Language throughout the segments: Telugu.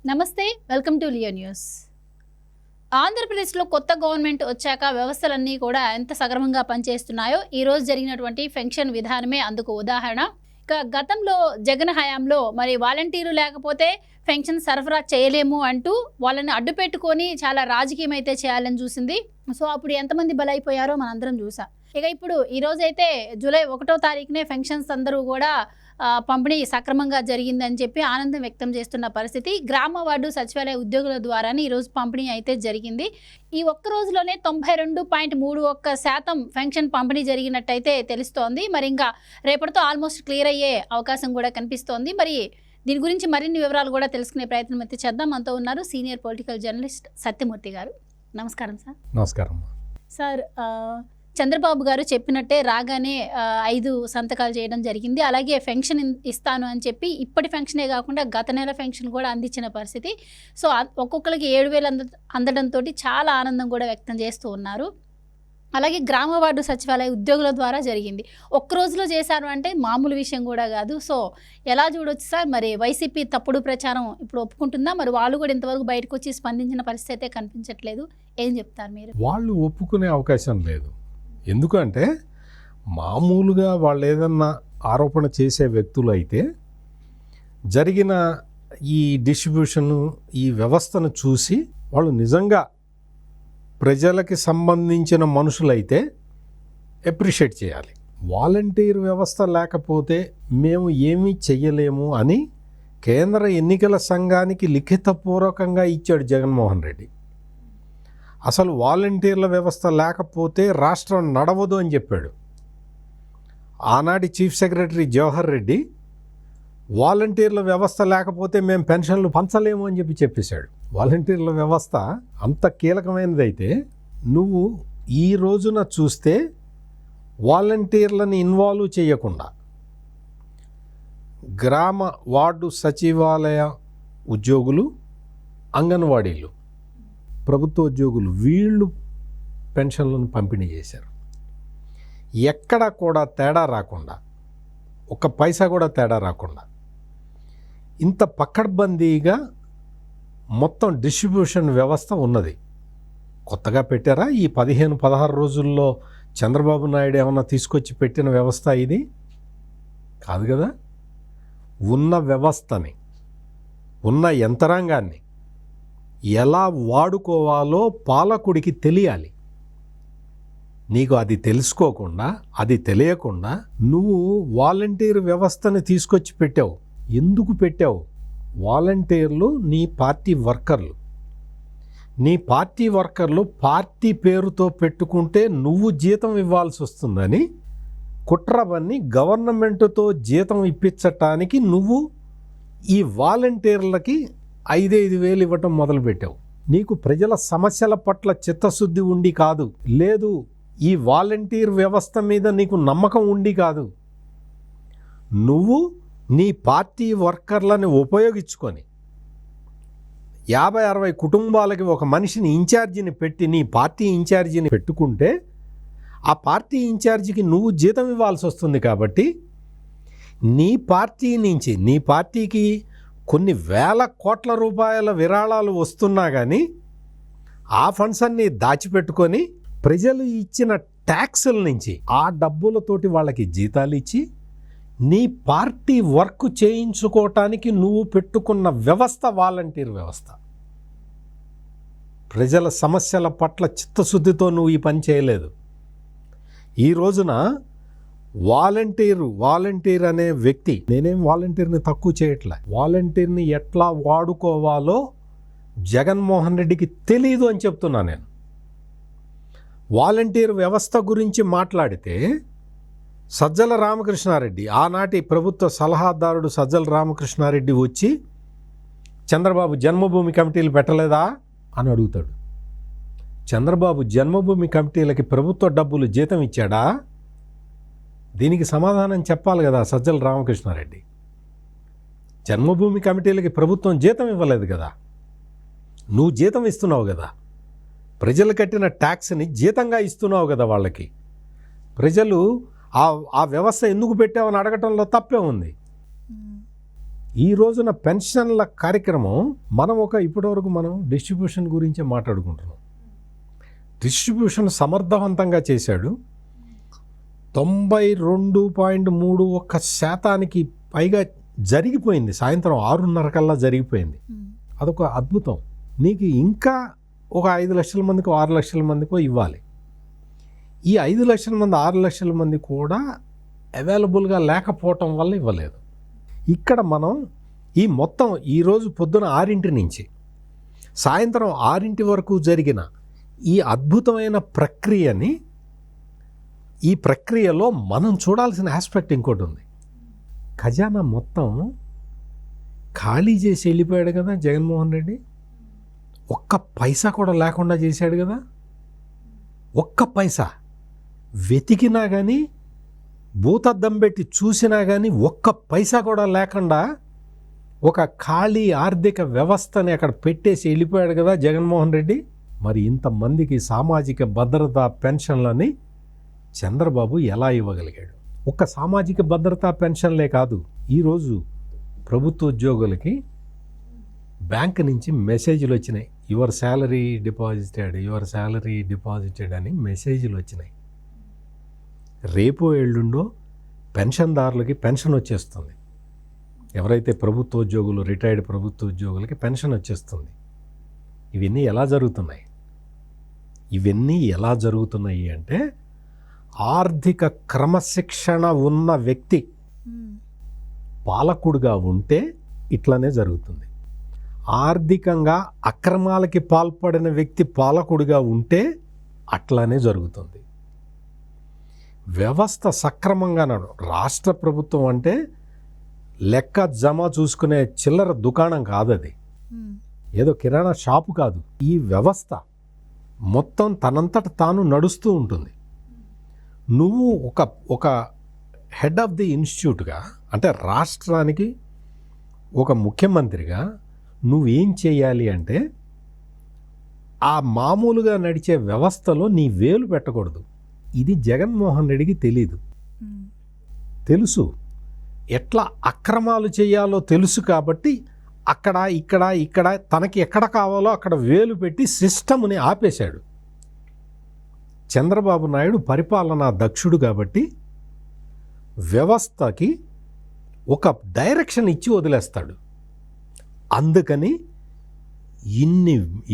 నమస్తే, వెల్కమ్ టు లియో న్యూస్. ఆంధ్రప్రదేశ్లో కొత్త గవర్నమెంట్ వచ్చాక వ్యవస్థలన్నీ కూడా ఎంత సక్రమంగా పనిచేస్తున్నాయో ఈరోజు జరిగినటువంటి పెన్షన్ విధానమే అందుకు ఉదాహరణ. ఇక గతంలో జగన్ హయాంలో మరి వాలంటీర్లు లేకపోతే పెన్షన్ సరఫరా చేయలేము అంటూ వాళ్ళని అడ్డు పెట్టుకొని చాలా రాజకీయం అయితే చేయాలని చూసింది. సో అప్పుడు ఎంతమంది బలైపోయారో మనందరం చూసాం. ఇక ఇప్పుడు ఈరోజైతే జూలై 1వ తారీఖునే పెన్షన్స్ అందరూ కూడా పంపిణీ సక్రమంగా జరిగిందని చెప్పి ఆనందం వ్యక్తం చేస్తున్న పరిస్థితి. గ్రామ వార్డు సచివాలయ ఉద్యోగుల ద్వారానే ఈరోజు పంపిణీ అయితే జరిగింది. ఈ ఒక్క రోజులోనే 92.31% పెన్షన్ పంపిణీ జరిగినట్టయితే తెలుస్తోంది. మరి ఇంకా రేపటితో ఆల్మోస్ట్ క్లియర్ అయ్యే అవకాశం కూడా కనిపిస్తోంది. మరి దీని గురించి మరిన్ని వివరాలు కూడా తెలుసుకునే ప్రయత్నం అయితే చేద్దాం. మనతో ఉన్నారు సీనియర్ పొలిటికల్ జర్నలిస్ట్ సత్యమూర్తి గారు. నమస్కారం సార్. నమస్కారం సార్. చంద్రబాబు గారు చెప్పినట్టే రాగానే 5 సంతకాలు చేయడం జరిగింది. అలాగే పెన్షన్ ఇస్తాను అని చెప్పి ఇప్పటి పెన్షనే కాకుండా గత నెల పెన్షన్ కూడా అందించిన పరిస్థితి. సో ఒక్కొక్కరికి 7,000 అందడంతో చాలా ఆనందం కూడా వ్యక్తం చేస్తూ ఉన్నారు. అలాగే గ్రామ వార్డు సచివాలయ ఉద్యోగుల ద్వారా జరిగింది. ఒక్క రోజులో చేశారు అంటే మామూలు విషయం కూడా కాదు. సో ఎలా చూడొచ్చు సార్? మరి వైసీపీ తప్పుడు ప్రచారం ఇప్పుడు ఒప్పుకుంటుందా? మరి వాళ్ళు కూడా ఇంతవరకు బయటకు వచ్చి స్పందించిన పరిస్థితి అయితే కనిపించట్లేదు. ఏం చెప్తారు మీరు? వాళ్ళు ఒప్పుకునే అవకాశం లేదు. ఎందుకంటే మామూలుగా వాళ్ళు ఏదన్నా ఆరోపణ చేసే వ్యక్తులు అయితే జరిగిన ఈ డిస్ట్రిబ్యూషన్ ఈ వ్యవస్థను చూసి వాళ్ళు నిజంగా ప్రజలకి సంబంధించిన మనుషులైతే అప్రిషియేట్ చేయాలి. వాలంటీర్ వ్యవస్థ లేకపోతే మేము ఏమీ చెయ్యలేము అని కేంద్ర ఎన్నికల సంఘానికి లిఖితపూర్వకంగా ఇచ్చాడు జగన్మోహన్ రెడ్డి. అసలు వాలంటీర్ల వ్యవస్థ లేకపోతే రాష్ట్రం నడవదు అని చెప్పాడు. ఆనాటి చీఫ్ సెక్రటరీ జవహర్ రెడ్డి వాలంటీర్ల వ్యవస్థ లేకపోతే మేము పెన్షన్లు పంచలేము అని చెప్పేశాడు. వాలంటీర్ల వ్యవస్థ అంత కీలకమైనదైతే నువ్వు ఈ రోజున చూస్తే వాలంటీర్లను ఇన్వాల్వ్ చేయకుండా గ్రామ వార్డు సచివాలయ ఉద్యోగులు, అంగన్వాడీలు, ప్రభుత్వ ఉద్యోగులు వీళ్ళు పెన్షన్లను పంపిణీ చేశారు. ఎక్కడ కూడా తేడా రాకుండా, ఒక్క పైసా కూడా తేడా రాకుండా ఇంత పకడ్బందీగా మొత్తం డిస్ట్రిబ్యూషన్ వ్యవస్థ ఉన్నది. కొత్తగా పెట్టారా? ఈ 15-16 రోజుల్లో చంద్రబాబు నాయుడు ఏమన్నా తీసుకొచ్చి పెట్టిన వ్యవస్థ ఇది కాదు కదా. ఉన్న వ్యవస్థని, ఉన్న యంత్రాంగాన్ని ఎలా వాడుకోవాలో పాలకుడికి తెలియాలి. నీకు అది తెలుసుకోకుండా, అది తెలియకుండా నువ్వు వాలంటీర్ వ్యవస్థని తీసుకొచ్చి పెట్టావు. ఎందుకు పెట్టావు? వాలంటీర్లు నీ పార్టీ వర్కర్లు. నీ పార్టీ వర్కర్లు పార్టీ పేరుతో పెట్టుకుంటే నువ్వు జీతం ఇవ్వాల్సి వస్తుందని కుట్రవన్నీ గవర్నమెంటుతో జీతం ఇప్పించటానికి నువ్వు ఈ వాలంటీర్లకి 5,000 ఇవ్వటం మొదలుపెట్టావు. నీకు ప్రజల సమస్యల పట్ల చిత్తశుద్ధి ఉండి కాదు, లేదు ఈ వాలంటీర్ వ్యవస్థ మీద నీకు నమ్మకం ఉండి కాదు. నువ్వు నీ పార్టీ వర్కర్లను ఉపయోగించుకొని 50-60 కుటుంబాలకి ఒక మనిషిని ఇన్ఛార్జిని పెట్టి నీ పార్టీ ఇన్ఛార్జిని పెట్టుకుంటే ఆ పార్టీ ఇన్ఛార్జికి నువ్వు జీతం ఇవ్వాల్సి వస్తుంది. కాబట్టి నీ పార్టీ నుంచి, నీ పార్టీకి కొన్ని వేల కోట్ల రూపాయల విరాళాలు వస్తున్నా కానీ ఆ ఫండ్స్ అన్ని దాచిపెట్టుకొని ప్రజలు ఇచ్చిన ట్యాక్సుల నుంచి ఆ డబ్బులతోటి వాళ్ళకి జీతాలు ఇచ్చి నీ పార్టీ వర్క్ చేయించుకోవటానికి నువ్వు పెట్టుకున్న వ్యవస్థ వాలంటీర్ వ్యవస్థ. ప్రజల సమస్యల పట్ల చిత్తశుద్ధితో నువ్వు ఈ పని చేయలేదు. ఈ రోజున వాలంటీర్ అనే వ్యక్తి, నేనేం వాలంటీర్ని తక్కువ చేయట్లే, వాలంటీర్ని ఎట్లా వాడుకోవాలో జగన్మోహన్ రెడ్డికి తెలీదు అని చెప్తున్నా నేను. వాలంటీర్ వ్యవస్థ గురించి మాట్లాడితే సజ్జల రామకృష్ణారెడ్డి, ఆనాటి ప్రభుత్వ సలహాదారుడు సజ్జల రామకృష్ణారెడ్డి వచ్చి చంద్రబాబు జన్మభూమి కమిటీలు పెట్టలేదా అని అడుగుతాడు. చంద్రబాబు జన్మభూమి కమిటీలకి ప్రభుత్వ డబ్బులు జీతం ఇచ్చాడా? దీనికి సమాధానం చెప్పాలి కదా సజ్జల రామకృష్ణారెడ్డి. జన్మభూమి కమిటీలకి ప్రభుత్వం జీతం ఇవ్వలేదు కదా, నువ్వు జీతం ఇస్తున్నావు కదా. ప్రజలు కట్టిన ట్యాక్స్ని జీతంగా ఇస్తున్నావు కదా వాళ్ళకి. ప్రజలు ఆ వ్యవస్థ ఎందుకు పెట్టావని అడగటంలో తప్పే ఉంది. ఈ రోజున పెన్షన్ల కార్యక్రమం ఇప్పటివరకు మనం డిస్ట్రిబ్యూషన్ గురించే మాట్లాడుకుంటున్నాం. డిస్ట్రిబ్యూషన్ సమర్థవంతంగా చేశాడు. 92.31% పైగా జరిగిపోయింది. సాయంత్రం 6:30 కల్లా జరిగిపోయింది. అదొక అద్భుతం. నీకు ఇంకా ఒక 5 లక్షల మందికో 6 లక్షల మందికో ఇవ్వాలి. ఈ 5 లక్షల మంది 6 లక్షల మంది కూడా అవైలబుల్గా లేకపోవటం వల్ల ఇవ్వలేదు. ఇక్కడ మనం ఈ మొత్తం ఈరోజు పొద్దున 6 నుంచి సాయంత్రం 6 వరకు జరిగిన ఈ అద్భుతమైన ఈ ప్రక్రియలో మనం చూడాల్సిన ఆస్పెక్ట్ ఇంకోటి ఉంది. ఖజానా మొత్తం ఖాళీ చేసి వెళ్ళిపోయాడు కదా జగన్మోహన్ రెడ్డి. ఒక్క పైసా కూడా లేకుండా చేశాడు కదా. ఒక్క పైసా వెతికినా కానీ, భూతద్దం పెట్టి చూసినా కానీ ఒక్క పైసా కూడా లేకుండా ఒక ఖాళీ ఆర్థిక వ్యవస్థని అక్కడ పెట్టేసి వెళ్ళిపోయాడు కదా జగన్మోహన్ రెడ్డి. మరి ఇంతమందికి సామాజిక భద్రతా పెన్షన్లని చంద్రబాబు ఎలా ఇవ్వగలిగాడు? ఒక్క సామాజిక భద్రతా పెన్షన్లే కాదు, ఈరోజు ప్రభుత్వ ఉద్యోగులకి బ్యాంక్ నుంచి మెసేజ్లు వచ్చినాయి. యువర్ శాలరీ డిపాజిటెడ్ అని మెసేజ్లు వచ్చినాయి. రేపో ఎల్లుండో పెన్షన్దారులకి పెన్షన్ వచ్చేస్తుంది. ఎవరైతే ప్రభుత్వ ఉద్యోగులు, రిటైర్డ్ ప్రభుత్వ ఉద్యోగులకి పెన్షన్ వచ్చేస్తుంది. ఇవన్నీ ఎలా జరుగుతున్నాయి అంటే ఆర్థిక క్రమశిక్షణ ఉన్న వ్యక్తి పాలకుడుగా ఉంటే ఇట్లనే జరుగుతుంది. ఆర్థికంగా అక్రమాలకి పాల్పడిన వ్యక్తి పాలకుడిగా ఉంటే అట్లానే జరుగుతుంది. వ్యవస్థ సక్రమంగా రాష్ట్ర ప్రభుత్వం అంటే లెక్క జమ చూసుకునే చిల్లర దుకాణం కాదు, అది ఏదో కిరాణా షాపు కాదు. ఈ వ్యవస్థ మొత్తం తనంతట తాను నడుస్తూ ఉంటుంది. నువ్వు ఒక హెడ్ ఆఫ్ ది ఇన్స్టిట్యూట్గా, అంటే రాష్ట్రానికి ఒక ముఖ్యమంత్రిగా నువ్వేం చేయాలి అంటే ఆ మామూలుగా నడిచే వ్యవస్థలో నీ వేలు పెట్టకూడదు. ఇది జగన్మోహన్ రెడ్డికి తెలుసు. ఎట్లా అక్రమాలు చేయాలో తెలుసు కాబట్టి అక్కడ ఇక్కడ తనకి ఎక్కడ కావాలో అక్కడ వేలు పెట్టి సిస్టమ్ని ఆపేశాడు. చంద్రబాబు నాయుడు పరిపాలనా దక్షుడు కాబట్టి వ్యవస్థకి ఒక డైరెక్షన్ ఇచ్చి వదిలేస్తాడు. అందుకని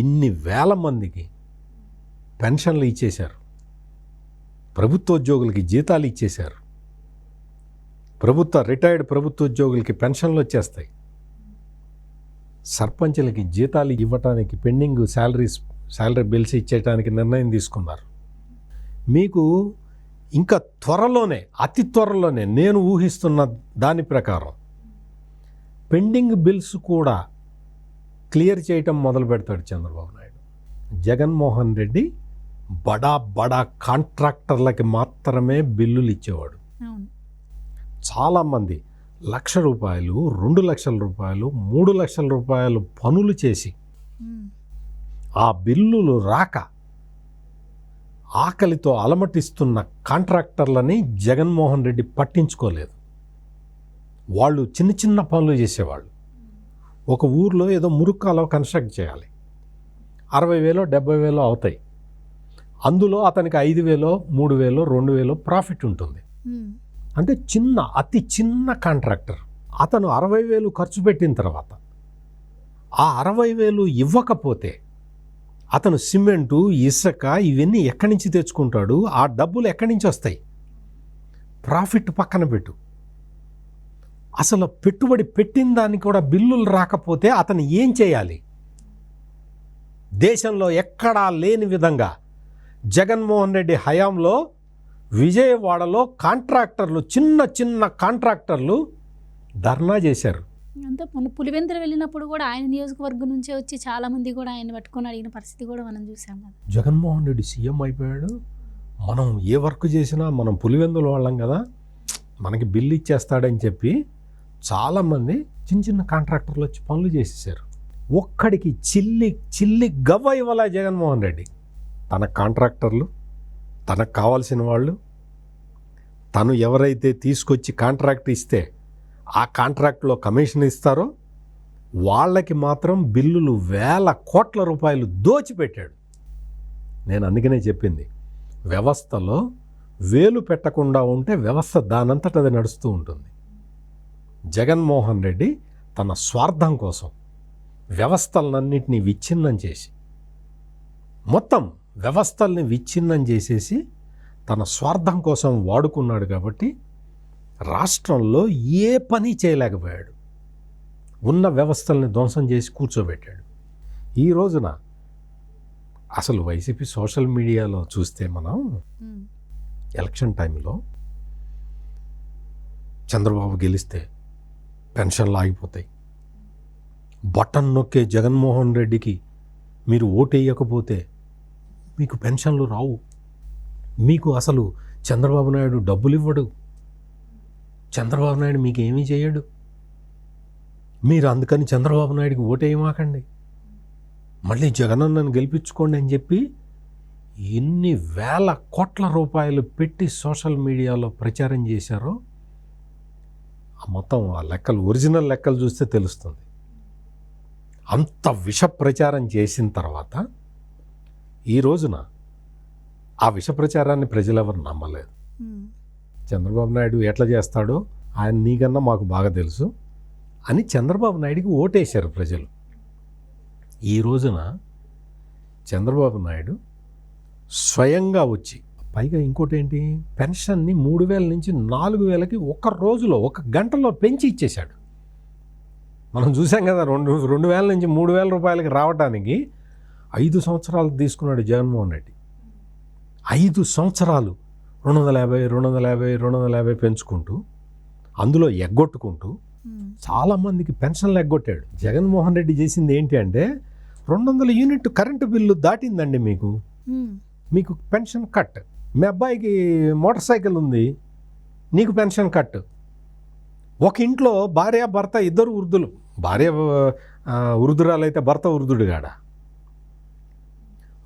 ఇన్ని వేల మందికి పెన్షన్లు ఇచ్చేశారు, ప్రభుత్వ ఉద్యోగులకి జీతాలు ఇచ్చేశారు, రిటైర్డ్ ప్రభుత్వ ఉద్యోగులకి పెన్షన్లు వచ్చేస్తాయి, సర్పంచులకి జీతాలు ఇవ్వటానికి పెండింగ్ శాలరీ బిల్స్ ఇచ్చేయడానికి నిర్ణయం తీసుకున్నారు. మీకు ఇంకా అతి త్వరలోనే నేను ఊహిస్తున్న దాని ప్రకారం పెండింగ్ బిల్స్ కూడా క్లియర్ చేయటం మొదలు పెడతాడు చంద్రబాబు నాయుడు. జగన్మోహన్ రెడ్డి బడా కాంట్రాక్టర్లకి మాత్రమే బిల్లులు ఇచ్చేవాడు. చాలామంది ₹1,00,000, ₹2,00,000, ₹3,00,000 పనులు చేసి ఆ బిల్లులు రాక ఆకలితో అలమటిస్తున్న కాంట్రాక్టర్లని జగన్మోహన్ రెడ్డి పట్టించుకోలేదు. వాళ్ళు చిన్న పనులు చేసేవాళ్ళు. ఒక ఊర్లో ఏదో మురుక్కాలో కన్స్ట్రక్ట్ చేయాలి, 60,000 70,000 అవుతాయి. అందులో అతనికి 5,000 3,000 2,000 ప్రాఫిట్ ఉంటుంది. అంటే అతి చిన్న కాంట్రాక్టర్. అతను 60,000 ఖర్చు పెట్టిన తర్వాత ఆ 60,000 ఇవ్వకపోతే అతను సిమెంటు, ఇసుక ఇవన్నీ ఎక్కడి నుంచి తెచ్చుకుంటాడు? ఆ డబ్బులు ఎక్కడి నుంచి వస్తాయి? ప్రాఫిట్ పక్కన పెట్టు. అసలు పెట్టుబడి పెట్టిన దానికి కూడా బిల్లులు రాకపోతే అతను ఏం చేయాలి? దేశంలో ఎక్కడా లేని విధంగా జగన్మోహన్ రెడ్డి హయాంలో విజయవాడలో కాంట్రాక్టర్లు, చిన్న కాంట్రాక్టర్లు ధర్నా చేశారు. అంతే. మొన్న పులివెందులు వెళ్ళినప్పుడు కూడా ఆయన నియోజకవర్గం నుంచే వచ్చి చాలా మంది కూడా ఆయన పట్టుకొని అడిగిన పరిస్థితి కూడా మనం చూసాం కదా. జగన్మోహన్ రెడ్డి సీఎం అయిపోయాడు, మనం ఏ వర్క్ చేసినా మనం పులివెందుల వాళ్ళం కదా, మనకి బిల్లు ఇచ్చేస్తాడని చెప్పి చాలామంది చిన్న కాంట్రాక్టర్లు వచ్చి పనులు చేసేసారు. ఒక్కడికి చిల్లి గవ్వ ఇవ్వాల జగన్మోహన్ రెడ్డి. తన కాంట్రాక్టర్లు, తనకు కావాల్సిన వాళ్ళు, తను ఎవరైతే తీసుకొచ్చి కాంట్రాక్ట్ ఇస్తే ఆ కాంట్రాక్ట్లో కమిషన్ ఇస్తారో వాళ్ళకి మాత్రం బిల్లులు 1,000 కోట్ల రూపాయలు దోచిపెట్టాడు. నేను అందుకనే చెప్పింది, వ్యవస్థలో వేలు పెట్టకుండా ఉంటే వ్యవస్థ దానంతట అది నడుస్తూ ఉంటుంది. జగన్మోహన్ రెడ్డి తన స్వార్థం కోసం వ్యవస్థలన్నింటినీ విచ్ఛిన్నం చేసి, మొత్తం వ్యవస్థల్ని విచ్ఛిన్నం చేసేసి తన స్వార్థం కోసం వాడుకున్నాడు. కాబట్టి రాష్ట్రంలో ఏ పని చేయలేకపోయాడు. ఉన్న వ్యవస్థల్ని ధ్వంసం చేసి కూర్చోబెట్టాడు. ఈ రోజున అసలు వైసీపీ సోషల్ మీడియాలో చూస్తే మనం ఎలక్షన్ టైంలో చంద్రబాబు గెలిస్తే పెన్షన్లు ఆగిపోతాయి, బటన్ నొక్కే జగన్మోహన్ రెడ్డికి మీరు ఓటేయకపోతే మీకు పెన్షన్లు రావు, మీకు అసలు చంద్రబాబు నాయుడు డబ్బులు ఇవ్వడు, చంద్రబాబు నాయుడు మీకు ఏమీ చేయడు, మీరు అందుకని చంద్రబాబు నాయుడికి ఓటేయమాకండి, మళ్ళీ జగనన్నను గెలిపించుకోండి అని చెప్పి ఎన్ని 1,000 కోట్ల రూపాయలు పెట్టి సోషల్ మీడియాలో ప్రచారం చేశారో మొత్తం ఆ లెక్కలు, ఒరిజినల్ లెక్కలు చూస్తే తెలుస్తుంది. అంత విష ప్రచారం చేసిన తర్వాత ఈ రోజున ఆ విష ప్రచారాన్ని ప్రజలెవరు నమ్మలేదు. చంద్రబాబు నాయుడు ఎట్లా చేస్తాడో ఆయన నీకన్నా మాకు బాగా తెలుసు అని చంద్రబాబు నాయుడికి ఓటేశారు ప్రజలు. ఈ రోజున చంద్రబాబు నాయుడు స్వయంగా వచ్చి, పైగా ఇంకోటి ఏంటి, పెన్షన్ని 3,000 నుంచి 4,000కి ఒక రోజులో, ఒక గంటలో పెంచి ఇచ్చేశాడు. మనం చూసాం కదా, 2,000 నుంచి 3,000 రూపాయలకి రావడానికి 5 సంవత్సరాలు తీసుకున్నాడు జగన్మోహన్ రెడ్డి. 5 సంవత్సరాలు 250 పెంచుకుంటూ, అందులో ఎగ్గొట్టుకుంటూ చాలామందికి పెన్షన్లు ఎగ్గొట్టాడు. జగన్మోహన్ రెడ్డి చేసింది ఏంటి అంటే, 200 యూనిట్ కరెంటు బిల్లు దాటిందండి మీకు పెన్షన్ కట్. మీ అబ్బాయికి మోటార్ సైకిల్ ఉంది, నీకు పెన్షన్ కట్. ఒక ఇంట్లో భార్య భర్త ఇద్దరు వృద్ధులు, భార్య వృద్ధురాలైతే భర్త వృద్ధుడు కాడ,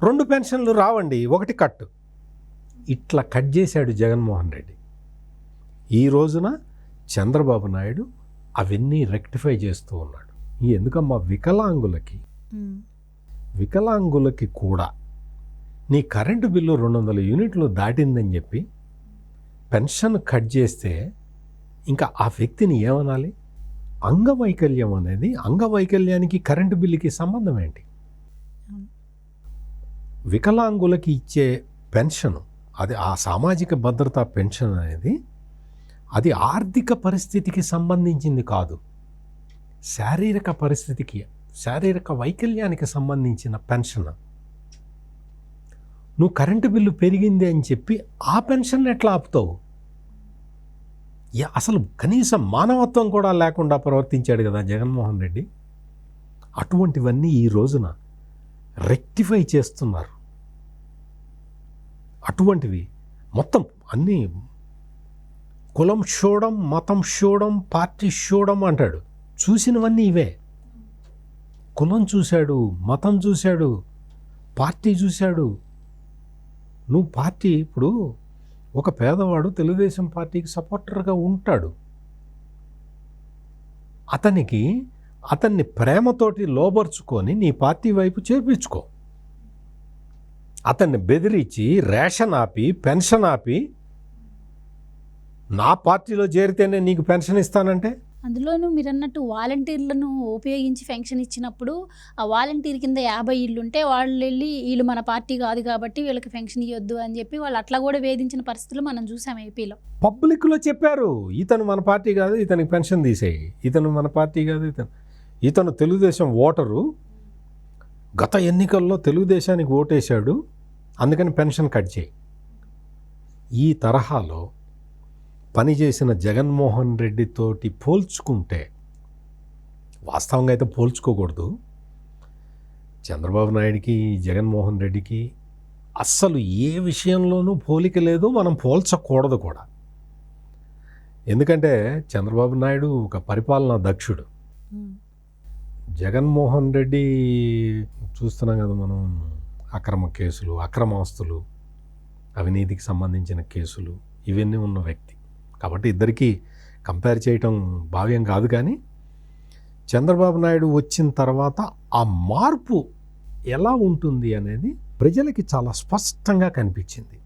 2 పెన్షన్లు రావండి, 1 కట్. ఇట్లా కట్ చేశాడు జగన్మోహన్ రెడ్డి. ఈ రోజున చంద్రబాబు నాయుడు అవన్నీ రెక్టిఫై చేస్తూ ఉన్నాడు. ఎందుకమ్మా, వికలాంగులకి కూడా నీ కరెంటు బిల్లు 200 యూనిట్లు దాటిందని చెప్పి పెన్షన్ కట్ చేస్తే ఇంకా ఆ వ్యక్తిని ఏమనాలి? అంగవైకల్యం అనేది, అంగవైకల్యానికి కరెంటు బిల్లుకి సంబంధం ఏంటి? వికలాంగులకి ఇచ్చే పెన్షన్, అది ఆ సామాజిక భద్రతా పెన్షన్ అనేది, అది ఆర్థిక పరిస్థితికి సంబంధించింది కాదు, శారీరక పరిస్థితికి, శారీరక వైకల్యానికి సంబంధించిన పెన్షన్. నువ్వు కరెంటు బిల్లు పెరిగింది అని చెప్పి ఆ పెన్షన్ ఎట్లా ఆపుతావు? అసలు కనీసం మానవత్వం కూడా లేకుండా ప్రవర్తించాడు కదా జగన్మోహన్ రెడ్డి. అటువంటివన్నీ ఈ రోజున రెక్టిఫై చేస్తున్నారు. అటువంటివి మొత్తం అన్నీ కులం చూడడం, మతం చూడడం, పార్టీ చూడడం అంటాడు. చూసినవన్నీ ఇవే. కులం చూశాడు, మతం చూశాడు, పార్టీ చూశాడు. నువ్వు పార్టీ, ఇప్పుడు ఒక పేదవాడు తెలుగుదేశం పార్టీకి సపోర్టర్గా ఉంటాడు, అతన్ని ప్రేమతోటి లోబర్చుకొని నీ పార్టీ వైపు చేర్పించుకో. అతన్ని బెదిరించి రేషన్ ఆపి, పెన్షన్ ఆపి, నా పార్టీలో చేరితేనే నీకు పెన్షన్ ఇస్తానంటే, అందులోనూ మీరు అన్నట్టు వాలంటీర్లను ఉపయోగించి పెన్షన్ ఇచ్చినప్పుడు ఆ వాలంటీర్ కింద 50 ఇళ్ళు ఉంటే వాళ్ళు వెళ్ళి వీళ్ళు మన పార్టీ కాదు కాబట్టి వీళ్ళకి పెన్షన్ ఇవ్వద్దు అని చెప్పి వాళ్ళు అట్లా కూడా వేధించిన పరిస్థితులు మనం చూసాం ఏపీలో. పబ్లిక్లో చెప్పారు, ఇతను మన పార్టీ కాదు, ఇతనికి పెన్షన్ తీసేయి, ఇతను మన పార్టీ కాదు, ఇతను తెలుగుదేశం ఓటరు, గత ఎన్నికల్లో తెలుగుదేశానికి ఓటేశాడు, అందుకని పెన్షన్ కట్ చేయి. ఈ తరహాలో పనిచేసిన జగన్మోహన్ రెడ్డితోటి పోల్చుకుంటే, వాస్తవంగా అయితే పోల్చుకోకూడదు, చంద్రబాబు నాయుడికి జగన్మోహన్ రెడ్డికి అస్సలు ఏ విషయంలోనూ పోలిక లేదు, మనం పోల్చకూడదు కూడా. ఎందుకంటే చంద్రబాబు నాయుడు ఒక పరిపాలనా దక్షుడు. జగన్మోహన్ రెడ్డి చూస్తున్నాం కదా మనం, అక్రమ కేసులు, అక్రమాస్తులు, అవినీతికి సంబంధించిన కేసులు, ఇవన్నీ ఉన్న వ్యక్తి. కాబట్టి ఇద్దరికీ కంపేర్ చేయటం భావ్యం కాదు, కానీ చంద్రబాబు నాయుడు వచ్చిన తర్వాత ఆ మార్పు ఎలా ఉంటుంది అనేది ప్రజలకి చాలా స్పష్టంగా కనిపించింది.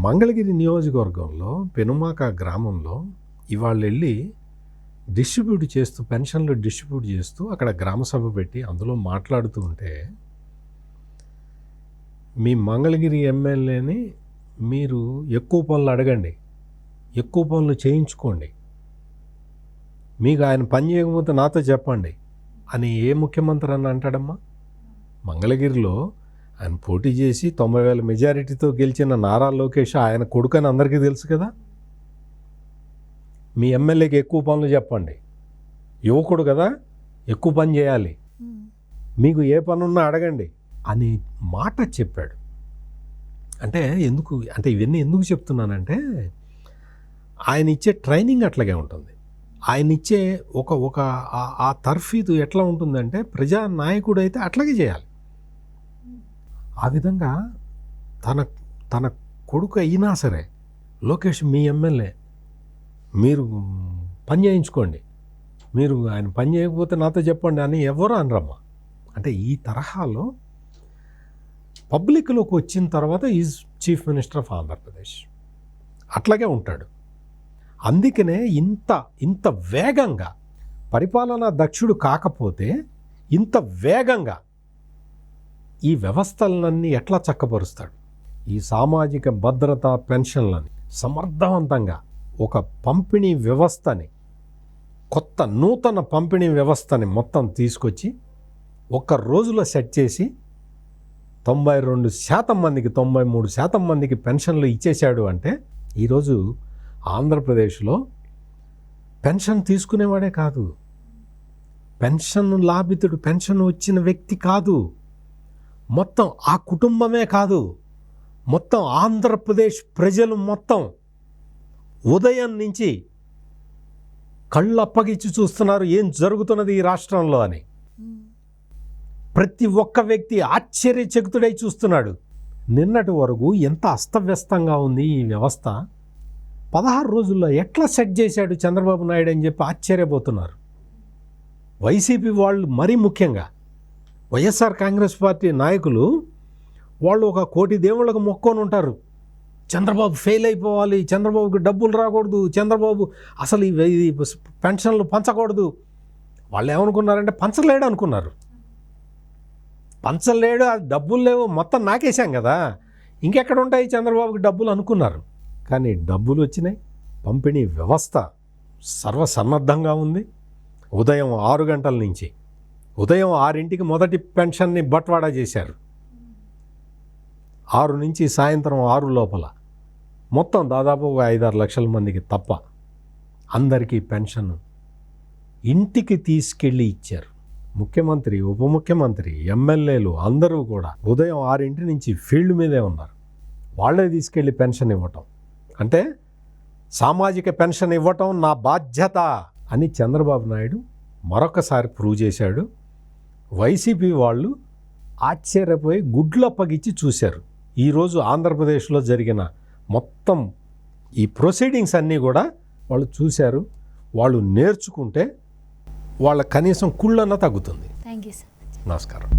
మంగళగిరి నియోజకవర్గంలో పెనుమాక గ్రామంలో ఇవాళ వెళ్ళి డిస్ట్రిబ్యూట్ చేస్తూ, పెన్షన్లు డిస్ట్రిబ్యూట్ చేస్తూ అక్కడ గ్రామసభ పెట్టి అందులో మాట్లాడుతూ ఉంటే, మీ మంగళగిరి ఎమ్మెల్యేని మీరు ఎక్కువ పనులు అడగండి, ఎక్కువ పనులు చేయించుకోండి, మీకు ఆయన పని చేయకపోతే నాతో చెప్పండి అని ఏ ముఖ్యమంత్రి అని అంటాడమ్మా? మంగళగిరిలో ఆయన పోటీ చేసి 90,000 మెజారిటీతో గెలిచిన నారా లోకేష్ ఆయన కొడుకని అందరికీ తెలుసు కదా. మీ ఎమ్మెల్యేకి ఎక్కువ పనులు చెప్పండి, యువకుడు కదా, ఎక్కువ పని చేయాలి, మీకు ఏ పనున్నా అడగండి అని మాట చెప్పాడు. అంటే ఇవన్నీ ఎందుకు చెప్తున్నానంటే, ఆయన ఇచ్చే ట్రైనింగ్ అట్లాగే ఉంటుంది. ఆయన ఇచ్చే ఒక ఆ తర్ఫీదు ఎట్లా ఉంటుందంటే, ప్రజా నాయకుడు అయితే అట్లాగే చేయాలి. ఆ విధంగా తన కొడుకు అయినా సరే, లోకేష్ మీ ఎమ్మెల్యే, మీరు పని చేయించుకోండి, మీరు ఆయన పని చేయకపోతే నాతో చెప్పండి అని ఎవరు అనరమ్మా. అంటే ఈ తరహాలో పబ్లిక్లోకి వచ్చిన తర్వాత is chief minister of Andhra Pradesh, అట్లాగే ఉంటాడు. అందుకనే ఇంత వేగంగా పరిపాలనా దక్షుడు కాకపోతే ఇంత వేగంగా ఈ వ్యవస్థలన్నీ ఎట్లా చక్కపరుస్తాడు? ఈ సామాజిక భద్రత పెన్షన్లని సమర్థవంతంగా ఒక పంపిణీ వ్యవస్థని, కొత్త నూతన పంపిణీ వ్యవస్థని మొత్తం తీసుకొచ్చి ఒక్క రోజులో సెట్ చేసి 92% మందికి 93% మందికి పెన్షన్లు ఇచ్చేశాడు. అంటే ఈరోజు ఆంధ్రప్రదేశ్లో పెన్షన్ తీసుకునేవాడే కాదు, పెన్షన్ లాభితుడు, పెన్షన్ వచ్చిన వ్యక్తి కాదు, మొత్తం ఆ కుటుంబమే కాదు, మొత్తం ఆంధ్రప్రదేశ్ ప్రజలు మొత్తం ఉదయం నుంచి కళ్ళు అప్పగిచ్చి చూస్తున్నారు ఏం జరుగుతున్నది ఈ రాష్ట్రంలో అని. ప్రతి ఒక్క వ్యక్తి ఆశ్చర్యచకితుడై చూస్తున్నాడు. నిన్నటి వరకు ఎంత అస్తవ్యస్తంగా ఉంది ఈ వ్యవస్థ, 16 రోజుల్లో ఎట్లా సెట్ చేశాడు చంద్రబాబు నాయుడు అని చెప్పి ఆశ్చర్యపోతున్నారు. వైసీపీ వాళ్ళు మరీ ముఖ్యంగా వైఎస్ఆర్ కాంగ్రెస్ పార్టీ నాయకులు వాళ్ళు ఒక కోటి దేవుళ్ళకు మొక్కొని ఉంటారు, చంద్రబాబు ఫెయిల్ అయిపోవాలి, చంద్రబాబుకి డబ్బులు రాకూడదు, చంద్రబాబు అసలు ఈ పెన్షన్లు పంచకూడదు. వాళ్ళు ఏమనుకున్నారంటే పంచలేడు అనుకున్నారు. పంచలేడు, అది డబ్బులు లేవు, మొత్తం నాకేశాం కదా, ఇంకెక్కడ ఉంటాయి చంద్రబాబుకి డబ్బులు అనుకున్నారు. కానీ డబ్బులు వచ్చినాయి, పంపిణీ వ్యవస్థ సర్వసన్నద్ధంగా ఉంది. ఉదయం 6 గంటల నుంచి ఉదయం 6ంటికి మొదటి పెన్షన్ని బట్వాడా చేశారు. 6 నుంచి సాయంత్రం 6 లోపల మొత్తం దాదాపు 5-6 లక్షల మందికి తప్ప అందరికీ పెన్షన్ ఇంటికి తీసుకెళ్ళి ఇచ్చారు. ముఖ్యమంత్రి, ఉప ముఖ్యమంత్రి, ఎమ్మెల్యేలు అందరూ కూడా ఉదయం 6 నుంచి ఫీల్డ్ మీదే ఉన్నారు. వాళ్ళే తీసుకెళ్ళి పెన్షన్ ఇవ్వటం అంటే సామాజిక పెన్షన్ ఇవ్వటం నా బాధ్యత అని చంద్రబాబు నాయుడు మరొకసారి ప్రూవ్ చేశాడు. వైసీపీ వాళ్ళు ఆశ్చర్యపోయి గుడ్లప్పగిచ్చి చూశారు. ఈరోజు ఆంధ్రప్రదేశ్లో జరిగిన మొత్తం ఈ ప్రొసీడింగ్స్ అన్నీ కూడా వాళ్ళు చూశారు. వాళ్ళు నేర్చుకుంటే వాళ్ళ కనీసం కుళ్ళన్నా తగ్గుతుంది. Thank you sir. నమస్కారం.